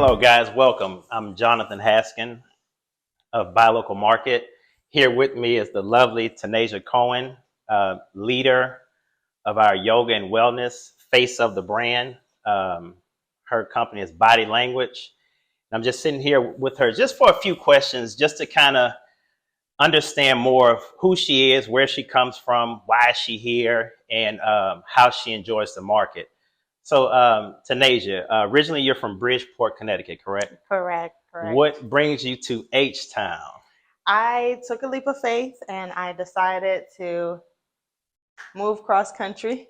Hello, guys. Welcome. I'm Jonathan Haskin of Buy Local Market. Here with me is the lovely Tonaysia Cohen, leader of our yoga and wellness, face of the brand. Her company is Body Language. I'm just sitting here with her just for a few questions, just to kind of understand more of who she is, where she comes from, why is she here, and how she enjoys the market. So, Tonaysia, originally you're from Bridgeport, Connecticut, correct? Correct. What brings you to H-Town? I took a leap of faith and I decided to move cross country.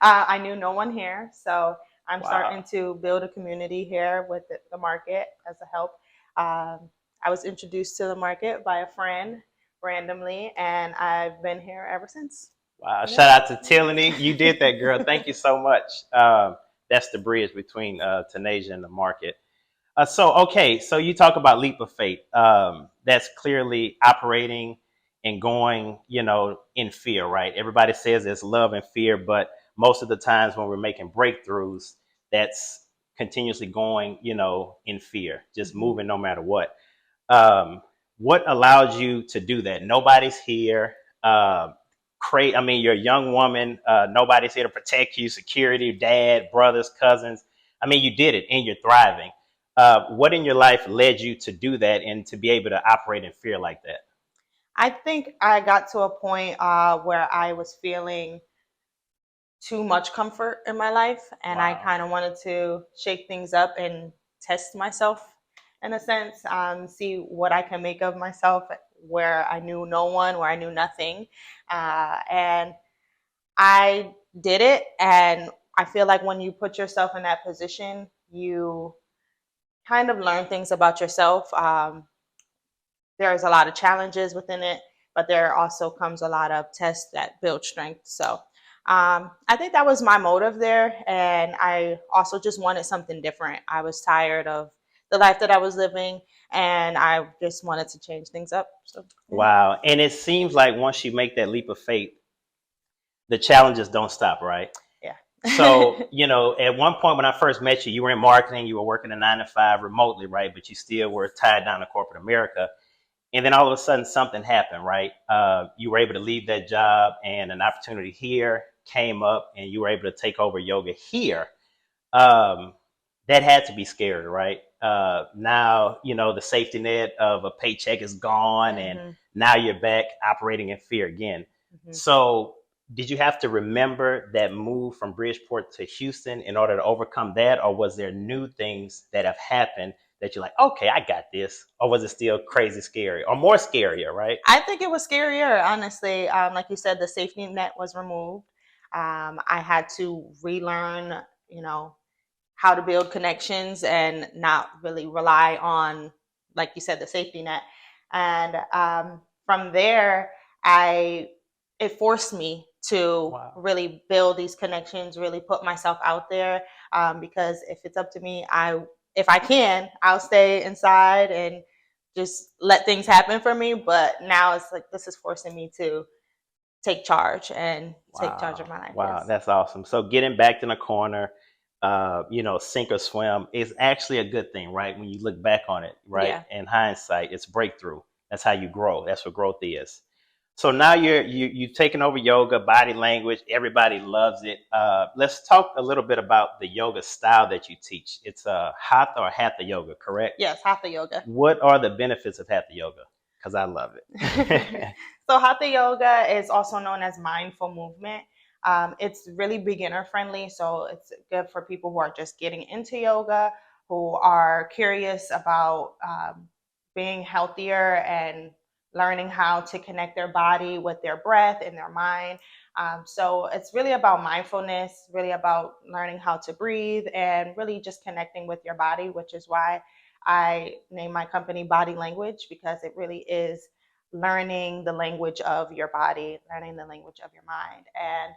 I knew no one here, so I'm Wow. starting to build a community here with the market as a help. I was introduced to the market by a friend randomly, and I've been here ever since. Wow. Yeah. Shout out to Tiffany. You did that, girl. Thank you so much. That's the bridge between Tonaysia and the market. So you talk about leap of faith. That's clearly operating and going, in fear, right? Everybody says it's love and fear, but most of the times when we're making breakthroughs, that's continuously going, in fear, just Mhm. moving no matter what. What allows you to do that? Nobody's here. I mean, you're a young woman. Nobody's here to protect you. Security, dad, brothers, cousins. I mean, you did it, and you're thriving. What in your life led you to do that and to be able to operate in fear like that? I think I got to a point where I was feeling too much comfort in my life, and I Wow. kind of wanted to shake things up and test myself in a sense, see what I can make of myself where I knew no one, where I knew nothing. And I did it. And I feel like when you put yourself in that position, you kind of learn things about yourself. There's a lot of challenges within it, but there also comes a lot of tests that build strength. So I think that was my motive there. And I also just wanted something different. I was tired of the life that I was living, and I just wanted to change things up. So, yeah. Wow. And it seems like once you make that leap of faith, the challenges don't stop, right? Yeah. So, at one point when I first met you, you were in marketing, you were working a 9 to 5 remotely, right? But you still were tied down to corporate America. And then all of a sudden something happened, right? You were able to leave that job and an opportunity here came up and you were able to take over yoga here. Um, that had to be scary, right? Now, the safety net of a paycheck is gone and hmm now you're back operating in fear again. hmm So did you have to remember that move from Bridgeport to Houston in order to overcome that? Or was there new things that have happened that you're like, okay, I got this? Or was it still crazy scary or more scarier, right? I think it was scarier, honestly. Like you said, the safety net was removed. I had to relearn, you know, how to build connections and not really rely on, like you said, the safety net. And from there, I it forced me to Wow. really build these connections, really put myself out there. Because if it's up to me, if I can, I'll stay inside and just let things happen for me. But now it's like this is forcing me to take charge and take charge of Wow. my life. Wow. Yes. That's awesome. So getting back in the corner, sink or swim is actually a good thing, right? When you look back on it, right? Yeah. In hindsight, it's breakthrough. That's how you grow. That's what growth is. So now you've taken over yoga, body language. Everybody loves it. Let's talk a little bit about the yoga style that you teach. It's hatha or hatha yoga, correct? Yes. Hatha yoga. What are the benefits of hatha yoga? Because I love it. So hatha yoga is also known as mindful movement. It's really beginner friendly, so it's good for people who are just getting into yoga, who are curious about being healthier and learning how to connect their body with their breath and their mind. So it's really about mindfulness, really about learning how to breathe and really just connecting with your body, which is why I named my company Body Language, because it really is learning the language of your body, learning the language of your mind. And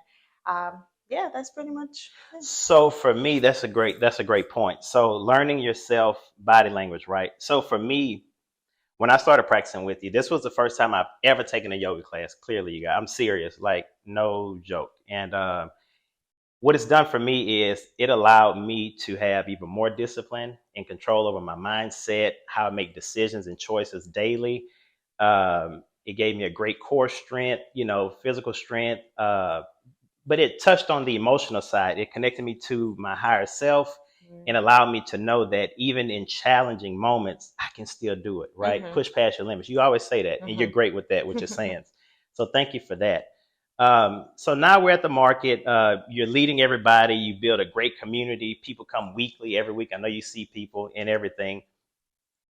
yeah, that's pretty much it. So for me, that's a great point. So learning yourself body language, right? So for me, when I started practicing with you, this was the first time I've ever taken a yoga class. Clearly, I'm serious, like no joke. And what it's done for me is it allowed me to have even more discipline and control over my mindset, how I make decisions and choices daily. It gave me a great core strength, physical strength, but it touched on the emotional side. It connected me to my higher self and allowed me to know that even in challenging moments, I can still do it, right? Mm-hmm. Push past your limits. You always say that, and you're great with that, with your Mm-hmm. sayings. So thank you for that. So now we're at the market. You're leading everybody. You build a great community. People come weekly, every week. I know you see people and everything.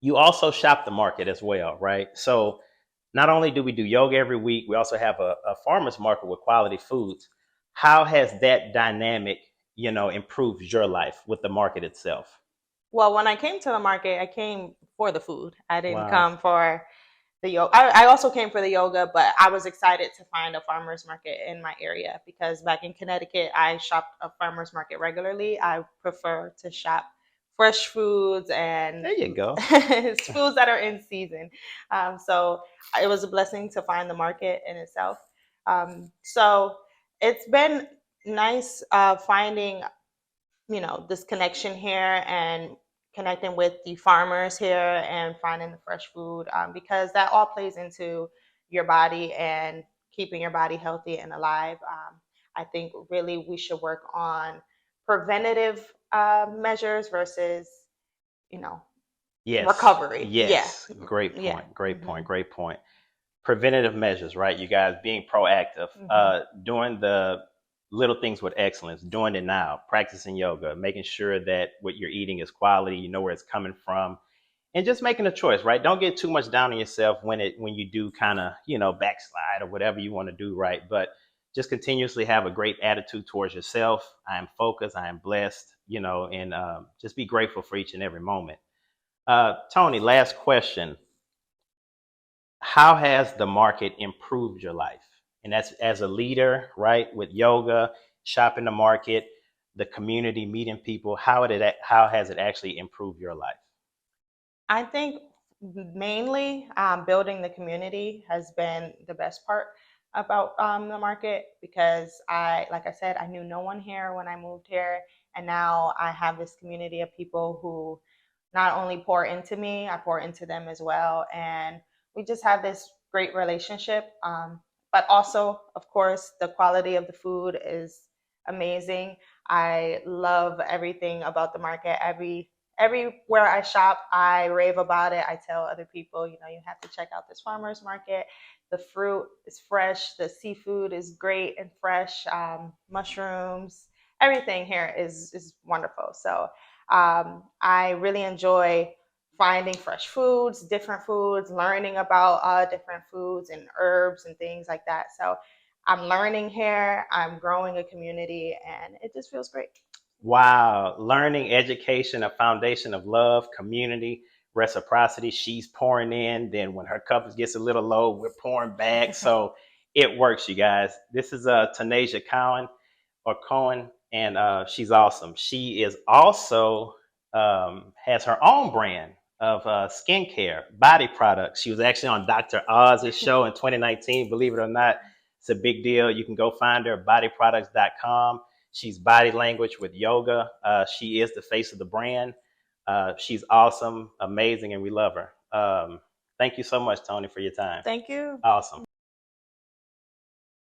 You also shop the market as well, right? So not only do we do yoga every week, we also have a farmer's market with quality foods. How has that dynamic, improved your life with the market itself? Well, when I came to the market, I came for the food. I didn't Wow. come for the yoga. I also came for the yoga, but I was excited to find a farmer's market in my area because back in Connecticut, I shopped a farmer's market regularly. I prefer to shop fresh foods and There you go. foods that are in season. So it was a blessing to find the market in itself. So it's been nice finding this connection here and connecting with the farmers here and finding the fresh food because that all plays into your body and keeping your body healthy and alive. I think really we should work on preventative measures versus you know Yes. recovery. Yeah. Yes. Great Yeah. point. Great Hmm. point. Great point. Preventative measures, right? You guys being proactive, Hmm. doing the little things with excellence, doing it now, practicing yoga, making sure that what you're eating is quality, you know where it's coming from, and just making a choice, right? Don't get too much down on yourself when you do kind of, backslide or whatever you want to do, right? But just continuously have a great attitude towards yourself. I am focused, I am blessed, and just be grateful for each and every moment. Tony, last question. How has the market improved your life? And that's as a leader, right? With yoga, shopping the market, the community, meeting people. How has it actually improved your life? I think mainly building the community has been the best part about the market because like I said, I knew no one here when I moved here, and now I have this community of people who not only pour into me, I pour into them as well, and we just have this great relationship. But also, of course, the quality of the food is amazing. I love everything about the market. Everywhere I shop, I rave about it. I tell other people, you have to check out this farmer's market. The fruit is fresh, the seafood is great and fresh, mushrooms, everything here is wonderful. So I really enjoy finding fresh foods, different foods, learning about different foods and herbs and things like that. So I'm learning here, I'm growing a community, and it just feels great. Wow. Learning, education, a foundation of love, community, reciprocity. She's pouring in. Then when her cup gets a little low, we're pouring back. So it works, you guys. This is Tonaysia Cohen or Cohen, and she's awesome. She is also has her own brand of skincare, body products. She was actually on Dr. Oz's show in 2019. Believe it or not, it's a big deal. You can go find her at bodyproducts.com. She's body language with yoga. She is the face of the brand. She's awesome, amazing, and we love her. Thank you so much, Tony, for your time. Thank you. Awesome.